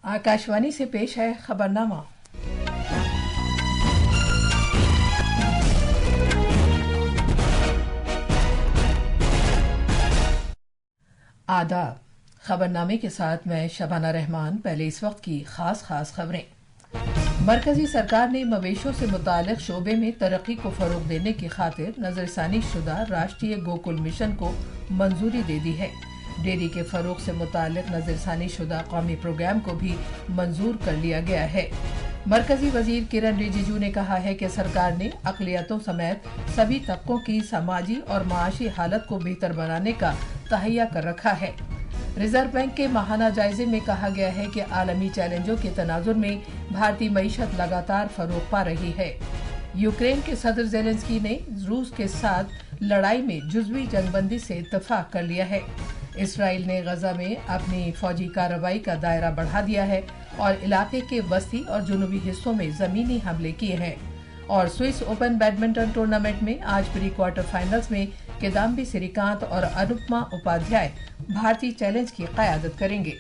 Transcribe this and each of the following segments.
आकाशवाणी से पेश है खबरनामा। आदाब। खबरनामे के साथ मैं शबाना रहमान। पहले इस वक्त की खास खबरें। मरकजी सरकार ने मवेशियों से मुतालिक शोबे में तरक्की को फरोग देने की खातिर नजरसानी शुदा राष्ट्रीय गोकुल मिशन को मंजूरी दे दी है। डेयरी के फरोग से मुतालिक नजरसानी शुदा कौमी प्रोग्राम को भी मंजूर कर लिया गया है। मरकजी वजीर किरण रिजिजू ने कहा है कि सरकार ने अक़लियतों समेत सभी तबकों की समाजी और माशी हालत को बेहतर बनाने का तहैया कर रखा है। रिजर्व बैंक के माहाना जायजे में कहा गया है कि आलमी चैलेंजों के तनाजुर में भारतीय मईशत लगातार फरोग पा रही है। यूक्रेन के सदर ज़ेलेंस्की ने रूस के साथ लड़ाई में जुज़वी जंगबंदी से इत्तफाक कर लिया है। इसराइल ने गजा में अपनी फौजी कार्रवाई का दायरा बढ़ा दिया है और इलाके के वस्ती और जुनूबी हिस्सों में जमीनी हमले किए हैं। और स्विस ओपन बैडमिंटन टूर्नामेंट में आज प्री क्वार्टर फाइनल्स में किदाम्बी श्रीकांत और अनुपमा उपाध्याय भारतीय चैलेंज की क़यादत करेंगे।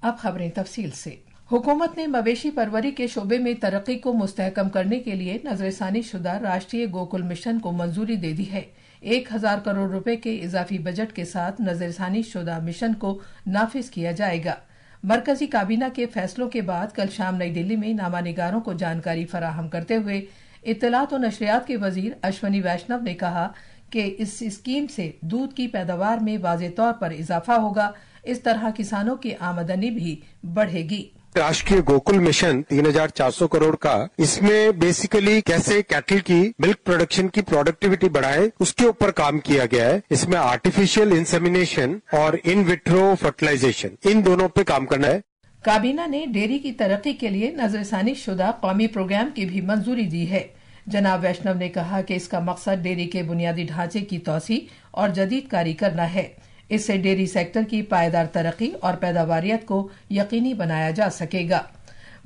अब खबरें तफसील से। हुकूमत ने मवेशी परवरी के शोबे में तरक्की को मुस्तहकम करने के लिए नजरसानी शुदा राष्ट्रीय गोकुल मिशन को मंजूरी दे दी है। 1000 करोड़ रुपए के इजाफी बजट के साथ नजरसानी शुदा मिशन को नाफिज किया जाएगा। मरकजी काबीना के फैसलों के बाद कल शाम नई दिल्ली में नामानिगारों को जानकारी फराहम करते हुए इत्तलात और नशरियात के वजीर अश्वनी वैष्णव ने कहा कि इस स्कीम से दूध की पैदावार में वाज़ेह तौर पर इजाफा होगा। इस तरह किसानों की आमदनी भी बढ़ेगी। राष्ट्रीय गोकुल मिशन 3400 करोड़ का, इसमें बेसिकली कैसे कैटल की मिल्क प्रोडक्शन की प्रोडक्टिविटी बढ़ाए उसके ऊपर काम किया गया है। इसमें आर्टिफिशियल इंसेमिनेशन और इन विट्रो फर्टिलाइजेशन, इन दोनों पे काम करना है। काबीना ने डेयरी की तरक्की के लिए नजरसानी शुदा कौमी प्रोग्राम की भी मंजूरी दी है। जनाब वैष्णव ने कहा कि इसका मकसद डेयरी के बुनियादी ढांचे की तोसी और जदीद कारी करना है। इससे डेयरी सेक्टर की पायदार तरक्की और पैदावारियत को यकीनी बनाया जा सकेगा।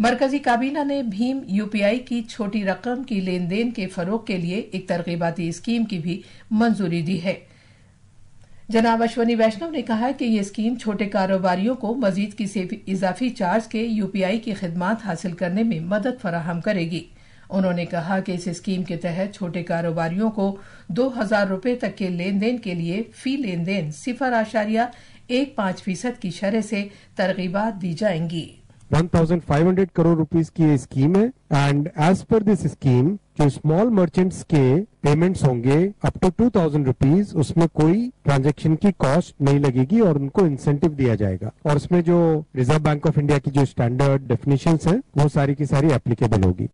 मरकजी काबीना ने भीम यूपीआई की छोटी रकम की लेन देन के फरोग के लिए एक तरगीबाती स्कीम की भी मंजूरी दी है। जनाब अश्वनी वैष्णव ने कहा कि ये स्कीम छोटे कारोबारियों को मजीद किसी इजाफी चार्ज के यूपीआई की खिदमात हासिल करने में मदद फराहम करेगी। उन्होंने कहा कि इस स्कीम के तहत छोटे कारोबारियों को 2000 रुपए तक के लेन देन के लिए फी लेन देन 0.15% की शरह से तरगीबात दी जाएंगी। 1500 करोड़ रुपीस की ये स्कीम है and as per this scheme जो स्मॉल मर्चेंट्स के पेमेंट्स होंगे अप टू 2000 रुपीज, उसमें कोई ट्रांजैक्शन की कॉस्ट नहीं लगेगी और उनको इंसेंटिव दिया जाएगा। और इसमें जो रिजर्व बैंक ऑफ इंडिया की जो स्टैंडर्ड डेफिनेशंस हैं वो सारी की सारी एप्लीकेबल होगी।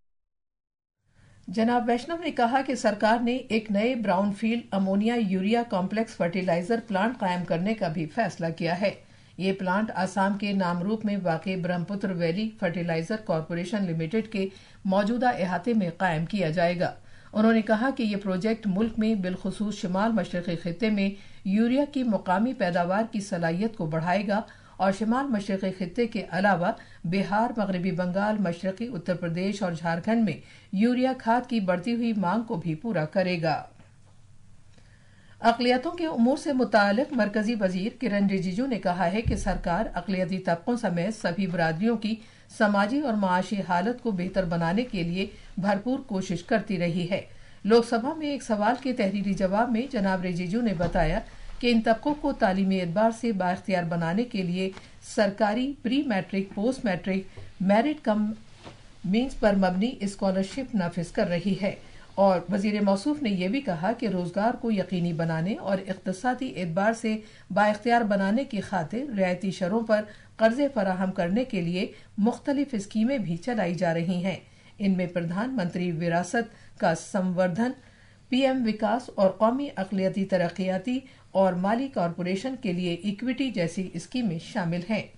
जनाब वैष्णव ने कहा कि सरकार ने एक नए brownfield ammonia urea complex fertilizer plant कायम करने का भी फैसला किया है। ये प्लांट आसाम के नामरूप में वाक़ई Brahmaputra valley fertilizer corporation limited के मौजूदा इहाते में कायम किया जाएगा। उन्होंने कहा कि ये प्रोजेक्ट मुल्क में बिलखुसूस शिमाल मशरक़ी खित्ते में यूरिया की मुकामी पैदावार की सलाहियत को बढ़ाएगा और शिमाल मशरक़ी खित्ते के अलावा बिहार, मगरबी बंगाल, मशरक़ी उत्तर प्रदेश और झारखंड में यूरिया खाद की बढ़ती हुई मांग को भी पूरा करेगा। अक़लियतों के उमूर से मुतालिक मरकजी वजीर किरण रिजिजू ने कहा है कि सरकार अक़लियती तबकों समेत सभी बरादरियों की समाजी और माशी हालत को बेहतर बनाने के लिए भरपूर कोशिश करती रही है। लोकसभा में एक सवाल के तहरीरी जवाब में जनाब रिजिजू ने बताया कि इन तबकों को तालीमी एतबार से बाइख्तियार बनाने के लिए सरकारी pre matric, post matric, merit cum means पर मबनी स्कॉलरशिप नाफिज कर रही है। और वजीर मौसूफ ने यह भी कहा कि रोजगार को यकीनी बनाने और इक़्तिसादी एतबार से बाइख्तियार बनाने की खातिर रियायती शरों पर कर्जे फराहम करने के लिए मुख्तलिफ स्कीमें भी चलाई जा रही हैं। इनमें प्रधानमंत्री विरासत का संवर्धन, पीएम विकास और कौमी अक़लियती तरक्याती और माली कॉरपोरेशन के लिए इक्विटी जैसी स्कीमें शामिल हैं।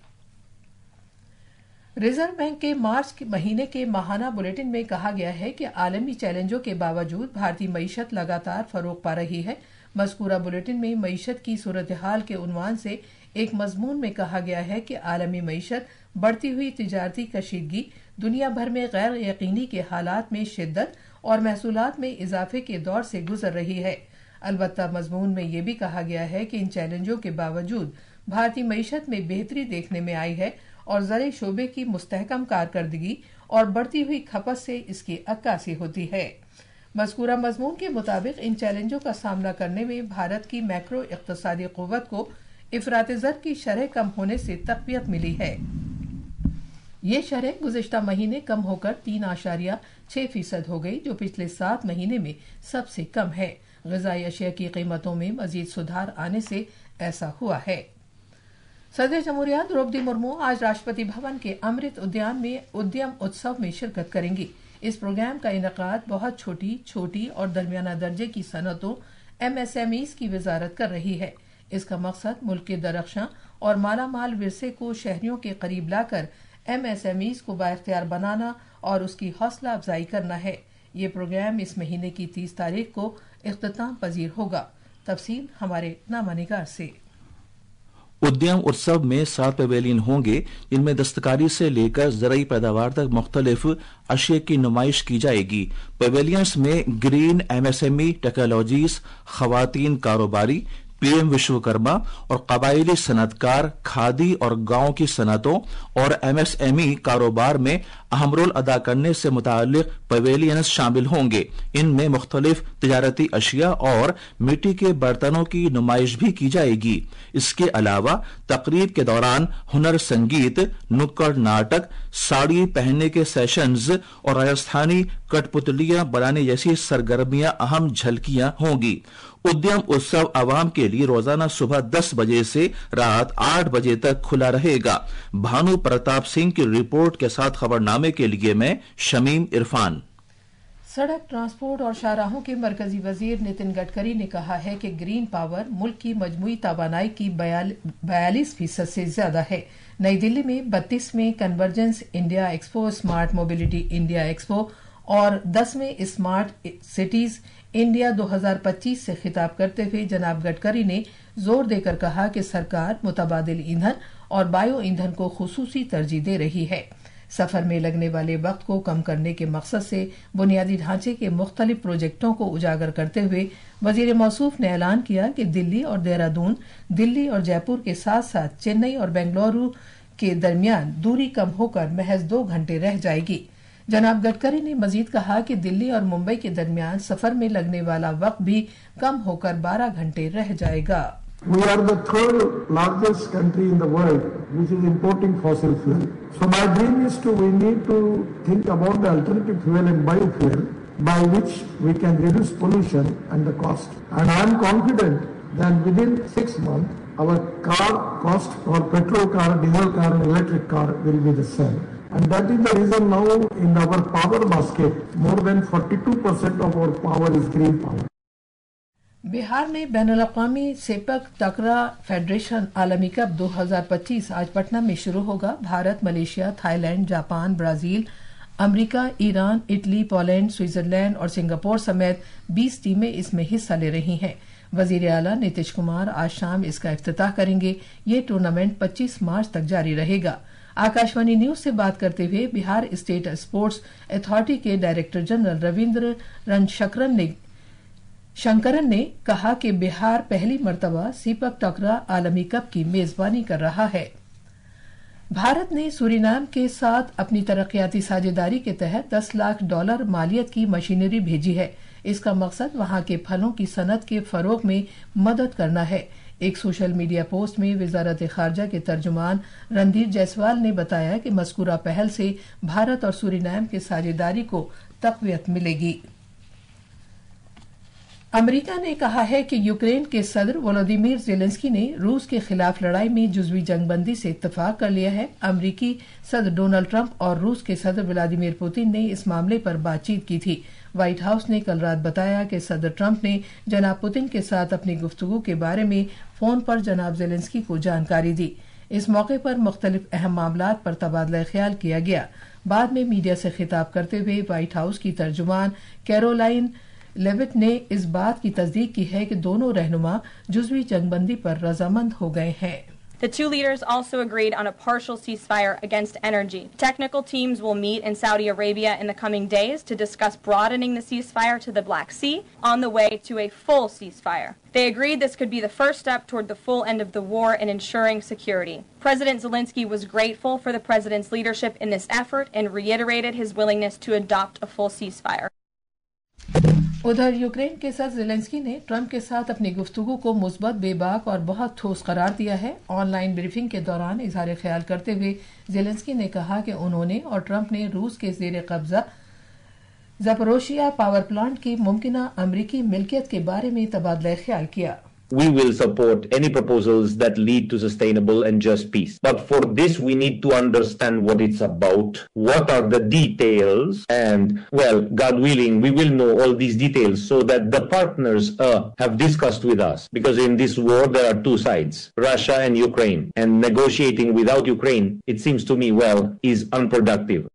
रिजर्व बैंक के मार्च महीने के माहाना बुलेटिन में कहा गया है कि आलमी चैलेंजों के बावजूद भारतीय मईशत लगातार फरोग पा रही है। मज़कूरा बुलेटिन में मईशत की सूरत हाल के उन्वान से एक मजमून में कहा गया है कि आलमी मईशत बढ़ती हुई तिजारती कशीदगी, दुनिया भर में गैर यकीनी के हालात में शिद्दत और महसूलात में इजाफे के दौर से गुजर रही है। البتہ مضمون میں یہ بھی کہا گیا ہے کہ ان چیلنجوں کے باوجود بھارتی معیشت میں بہتری دیکھنے میں آئی ہے اور زرعی شعبے کی مستحکم کارکردگی اور بڑھتی ہوئی کھپت سے اس کی عکاسی ہوتی ہے۔ مذکورہ مضمون کے مطابق ان چیلنجوں کا سامنا کرنے میں بھارت کی میکرو اقتصادی قوت کو افراط زر کی شرح کم ہونے سے تقویت ملی ہے۔ یہ شرح گزشتہ مہینے کم ہو کر 3.6% ہو گئی، جو پچھلے 7 مہینے میں سب سے کم ہے۔ غذائی اشیاء کی قیمتوں میں مزید سدھار آنے سے ایسا ہوا ہے۔ صدر جمہوریہ دروپدی مرمو آج راشٹرپتی بھون کے امرت ادیان میں ادیم اتسو میں شرکت کریں گی۔ اس پروگرام کا انعقاد بہت چھوٹی اور درمیانہ درجے کی صنعتوں MSMEs کی وزارت کر رہی ہے۔ اس کا مقصد ملک کے درخشاں اور مالا مال ورثے کو شہریوں کے قریب لا کر MSMEs کو بااختیار بنانا اور اس کی حوصلہ افزائی کرنا ہے۔ یہ پروگرام اس مہینے کی 30 تاریخ کو اختتام پذیر ہوگا۔ تفصیل ہمارے نامہ نگار سے۔ ادیم اتسو میں 7 پویلین ہوں گے، جن میں دستکاری سے لے کر زرعی پیداوار تک مختلف اشیاء کی نمائش کی جائے گی۔ پویلینز میں گرین MSME ٹیکنالوجیز، خواتین کاروباری، PM وشوکرما اور قبائلی صنعت کار، کھادی اور گاؤں کی صنعتوں اور MSME کاروبار میں اہم رول ادا کرنے سے متعلق پویلینز شامل ہوں گے۔ ان میں مختلف تجارتی اشیاء اور مٹی کے برتنوں کی نمائش بھی کی جائے گی۔ اس کے علاوہ تقریب کے دوران ہنر، سنگیت، نکڑ ناٹک، ساڑی پہننے کے سیشنز اور راجستھانی کٹ پتلیاں بنانے جیسی سرگرمیاں اہم جھلکیاں ہوں گی۔ ادیم اتسو عوام کے لیے روزانہ صبح 10 بجے سے رات 8 بجے تک کھلا رہے گا۔ بھانو پرتاپ سنگھ کی رپورٹ کے ساتھ خبرنامے کے لیے میں شمیم عرفان۔ سڑک ٹرانسپورٹ اور شاہراہوں کے مرکزی وزیر نتن گڈکری نے کہا ہے کہ گرین پاور ملک کی مجموعی توانائی کی 42% سے زیادہ ہے۔ نئی دلی میں 32ویں convergence India expo, smart mobility India expo اور 10ویں اسمارٹ سٹیز انڈیا 2025 سے خطاب کرتے ہوئے جناب گڈکری نے زور دے کر کہا کہ سرکار متبادل ایندھن اور بایو ایندھن کو خصوصی ترجیح دے رہی ہے۔ سفر میں لگنے والے وقت کو کم کرنے کے مقصد سے بنیادی ڈھانچے کے مختلف پروجیکٹوں کو اجاگر کرتے ہوئے وزیر موصوف نے اعلان کیا کہ دلی اور دہرادون، دلی اور جے پور کے ساتھ ساتھ چنئی اور بنگلورو کے درمیان دوری کم ہو کر محض 2 گھنٹے رہ جائے گی۔ جناب گڈکری نے مزید کہا کہ دلی اور ممبئی کے درمیان سفر میں لگنے والا وقت بھی کم ہو کر 12 گھنٹے رہ جائے گا۔ We are the third largest country in the world which is importing fossil fuel. So my dream is we need to think about the alternative fuel and biofuel by which we can reduce pollution and the cost. And I am confident that within 6 months our car cost for petrol car, diesel car and electric car will be the same. And that is the reason now in our power basket more than 42% of our power is green power. بہار میں بین الاقوامی sepak takraw federation عالمی cup 2025 آج پٹنہ میں شروع ہوگا۔ Bharat, Malaysia, Thailand, Japan, Brazil, امریکہ، Iran, Italy, Poland, Switzerland اور سنگاپور سمیت 20 ٹیمیں اس میں حصہ لے رہی ہیں۔ وزیر اعلیٰ نتیش کمار آج شام اس کا افتتاح کریں گے۔ یہ ٹورنامنٹ 25 مارچ تک جاری رہے گا۔ آکاشوانی نیوز سے بات کرتے ہوئے بہار اسٹیٹ اسپورٹس اتھارٹی کے ڈائریکٹر جنرل رویندر شنکرن نے کہا کہ بہار پہلی مرتبہ سیپک تکرا عالمی کپ کی میزبانی کر رہا ہے۔ بھارت نے سورینام کے ساتھ اپنی ترقیاتی ساجھیداری کے تحت $10 لاکھ مالیت کی مشینری بھیجی ہے۔ اس کا مقصد وہاں کے پھلوں کی صنعت کے فروغ میں مدد کرنا ہے۔ ایک سوشل میڈیا پوسٹ میں وزارت خارجہ کے ترجمان رندھیر جیسوال نے بتایا کہ مذکورہ پہل سے بھارت اور سورینام کی ساجھیداری کو تقویت ملے گی۔ امریکہ نے کہا ہے کہ یوکرین کے صدر ولودیمیر زیلنسکی نے روس کے خلاف لڑائی میں جزوی جنگ بندی سے اتفاق کر لیا ہے۔ امریکی صدر ڈونلڈ ٹرمپ اور روس کے صدر ولادیمیر پوتن نے اس معاملے پر بات چیت کی تھی۔ وائٹ ہاؤس نے کل رات بتایا کہ صدر ٹرمپ نے جناب پوتن کے ساتھ اپنی گفتگو کے بارے میں فون پر جناب زیلنسکی کو جانکاری دی۔ اس موقع پر مختلف اہم معاملات پر تبادلہ خیال کیا گیا۔ بعد میں میڈیا سے خطاب کرتے ہوئے وائٹ ہاؤس کی ترجمان کیرولائن لیوٹ نے اس بات کی تصدیق کی ہے کہ دونوں رہنما جزوی جنگ بندی پر رضامند ہو گئے ہیں۔ The two leaders also agreed on a partial ceasefire against energy. Technical teams will meet in Saudi Arabia in the coming days to discuss broadening the ceasefire to the Black Sea on the way to a full ceasefire. They agreed this could be the first step toward the full end of the war and ensuring security. President Zelensky was grateful for the president's leadership in this effort and reiterated his willingness to adopt a full ceasefire. उधर Ukraine के सदर Zelensky ने Trump के साथ अपनी गुफ्तगू को मुस्बत, बेबाक और बहुत ठोस करार दिया है। ऑनलाइन ब्रीफिंग के दौरान इजहार ख्याल करते हुए ज़ेलेंस्की ने कहा कि उन्होंने और ट्रंप ने रूस के ज़ेर कब्जा ज़पोरिज़िया पावर प्लांट की मुमकिना अमरीकी मिल्कियत के बारे में तबादला ख्याल किया। We will support any proposals that lead to sustainable and just peace. But for this, we need to understand what it's about, what are the details, and, well, God willing, we will know all these details so that the partners have discussed with us. Because in this war, there are two sides, Russia and Ukraine. And negotiating without Ukraine, it seems to me, well, is unproductive.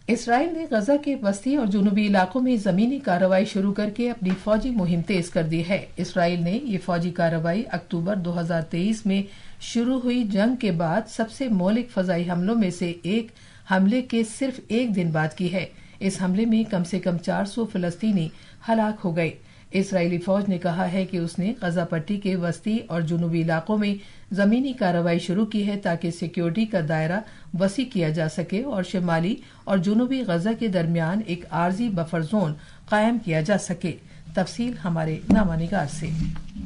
Israel ने गजा के वस्ती और जुनूबी इलाकों में जमीनी कार्रवाई शुरू करके अपनी फौजी मुहिम तेज कर दी है। इसराइल ने ये फौजी कार्रवाई अक्टूबर 2023 में शुरू हुई जंग के बाद सबसे मौलिक फजाई हमलों में से एक हमले के सिर्फ एक दिन बाद की है। इस हमले में कम से कम 400 फिलिस्तीनी हलाक हो गए। इसराइली फौज ने कहा है कि उसने गजा पट्टी के वस्ती और जुनूबी इलाकों में जमीनी कार्रवाई शुरू की है ताकि सिक्योरिटी का दायरा वसी किया जा सके और शिमाली और जुनूबी गजा के दरमियान एक आर्जी बफर जोन कायम किया जा सके। तफसील हमारे नामानिगार से।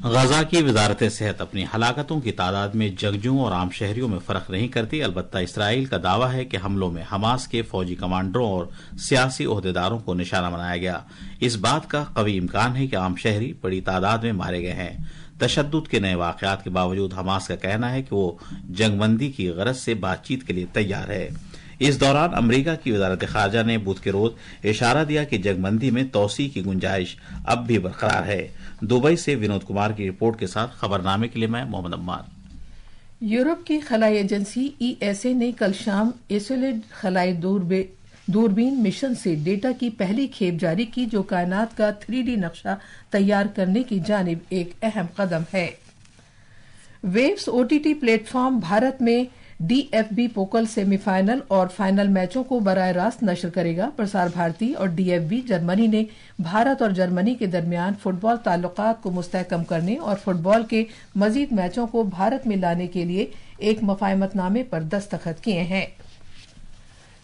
गजा की वजारत सेहत अपनी हलाकतों की तादाद में जंगजुओं और आम शहरियों में फर्क नहीं करती। अलबत्ता इसराइल का दावा है कि हमलों में हमास के फौजी कमांडरों और सियासी ओहदेदारों को निशाना बनाया गया। इस बात का कवी इम्कान है कि आम शहरी बड़ी तादाद में मारे गए हैं। तशद्दुद के नए वाकयात के बावजूद हमास का कहना है कि वो जंगबंदी की गरज से बातचीत के लिए तैयार है। इस दौरान अमरीका की वजारत खारजा ने बुध के रोज इशारा दिया कि जंगबंदी में तोसी की गुंजाइश अब भी बरकरार है। दुबई से विनोद कुमार की रिपोर्ट के साथ खबरनामे के लिए मैं मोहम्मद अम्मार। यूरोप की खलाई एजेंसी ESA ने कल शाम एसोलेट खलाई दूरबीन मिशन से डेटा की पहली खेप जारी की जो कायनात का 3D नक्शा तैयार करने की जानिब एक अहम कदम है। वेव्स OTT प्लेटफॉर्म भारत में DFB पोकल सेमीफाइनल और फाइनल मैचों को बराह रास्त नशर करेगा। प्रसार भारती और DFB जर्मनी ने भारत और जर्मनी के दरमियान फुटबॉल ताल्लुकात को मुस्तहकम करने और फुटबॉल के मजीद मैचों को भारत में लाने के लिए एक मुफाहमतनामे पर दस्तखत किए हैं।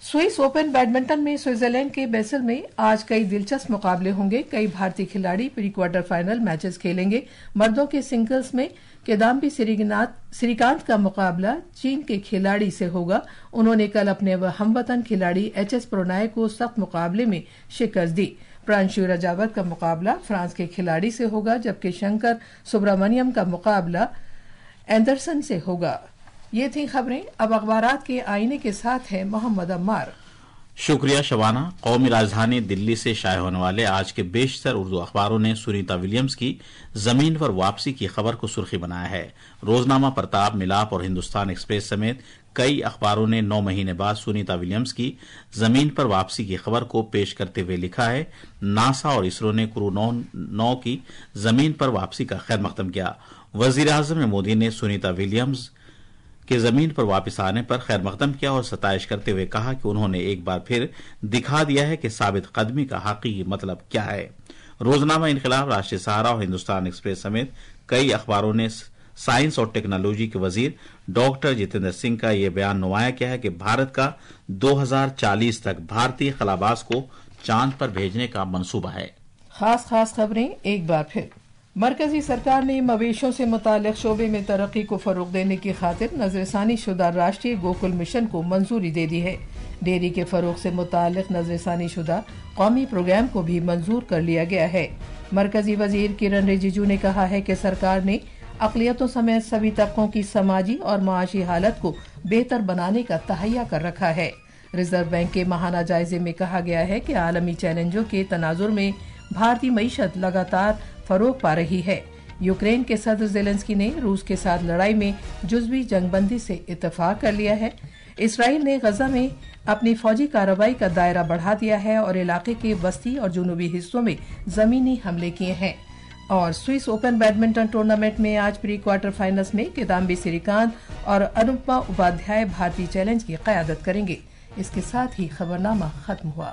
स्विस ओपन बैडमिंटन में स्विट्जरलैंड के बेसल में आज कई दिलचस्प मुकाबले होंगे। कई भारतीय खिलाड़ी प्री क्वार्टर फाइनल मैचेस खेलेंगे। मर्दों के सिंगल्स में किदाम्बी श्रीकांत का मुकाबला चीन के खिलाड़ी से होगा। उन्होंने कल अपने हमवतन खिलाड़ी HS प्रणय को सख्त मुकाबले में शिकस्त दी। प्रांशु रजावत का मुकाबला फ्रांस के खिलाड़ी से होगा जबकि शंकर सुब्रमण्यम का मुकाबला एंडरसन से होगा। ये थी खबरें। अब अखबारात के आईने के साथ है मोहम्मद अम्मार। शुक्रिया शबाना। कौमी राजधानी दिल्ली से शाये होने वाले आज के बेशतर उर्दू अखबारों ने सुनीता विलियम्स की जमीन पर वापसी की खबर को सुर्खी बनाया है। रोजनामा प्रताप, मिलाप और हिंदुस्तान एक्सप्रेस समेत कई अखबारों ने 9 महीने बाद सुनीता विलियम्स की जमीन पर वापसी की खबर को पेश करते हुए लिखा है, नासा और इसरो ने क्रू 9 की जमीन पर वापसी का खैर मकदम किया। वजीर आजम मोदी ने सुनीता विलियम्स के जमीन पर वापस आने पर खैर मकदम किया और सताइश करते हुए कहा कि उन्होंने एक बार फिर दिखा दिया है कि साबित कदमी का हकीकी मतलब क्या है। रोजनामा इनकलाब, राष्ट्रीय सहारा और हिंदुस्तान एक्सप्रेस समेत कई अखबारों ने साइंस और टेक्नोलॉजी के वजीर डॉक्टर जितेंद्र सिंह का यह बयान नुमाया किया है कि भारत का 2040 तक भारतीय खलाबाज को चांद पर भेजने का मंसूबा है। खास खबरें एक बार फिर। मरकजी सरकार ने मवेशियों से मुताल्लिक शोबे में तरक्की को फरोग देने की खातिर नजरसानी शुदा राष्ट्रीय गोकुल मिशन को मंजूरी दे दी है। डेयरी के फरोग से मुताल्लिक नजरसानी शुदा कौमी प्रोग्राम को भी मंजूर कर लिया गया है। मरकजी वजीर किरण रिजिजू ने कहा है कि सरकार ने अक़लियतों समेत सभी तबकों की समाजी और माशी हालत को बेहतर बनाने का तहैया कर रखा है। रिजर्व बैंक के माहाना जायजे में कहा गया है कि आलमी चैलेंजों के तनाजुर में भारतीय मईशत लगातार फरोग पा रही है। यूक्रेन के सदर ज़ेलेंस्की ने रूस के साथ लड़ाई में जुज़वी जंगबंदी से इत्तेफाक कर लिया है। इसराइल ने गजा में अपनी फौजी कार्रवाई का दायरा बढ़ा दिया है और इलाके के वस्ती और जुनूबी हिस्सों में जमीनी हमले किए हैं। اور سوئس اوپن بیڈمنٹن ٹورنامنٹ میں آج پری کوارٹر فائنلز میں کدامبی سریکانت اور انوپما اپادھیائے بھارتی چیلنج کی قیادت کریں گے۔ اس کے ساتھ ہی خبرنامہ ختم ہوا۔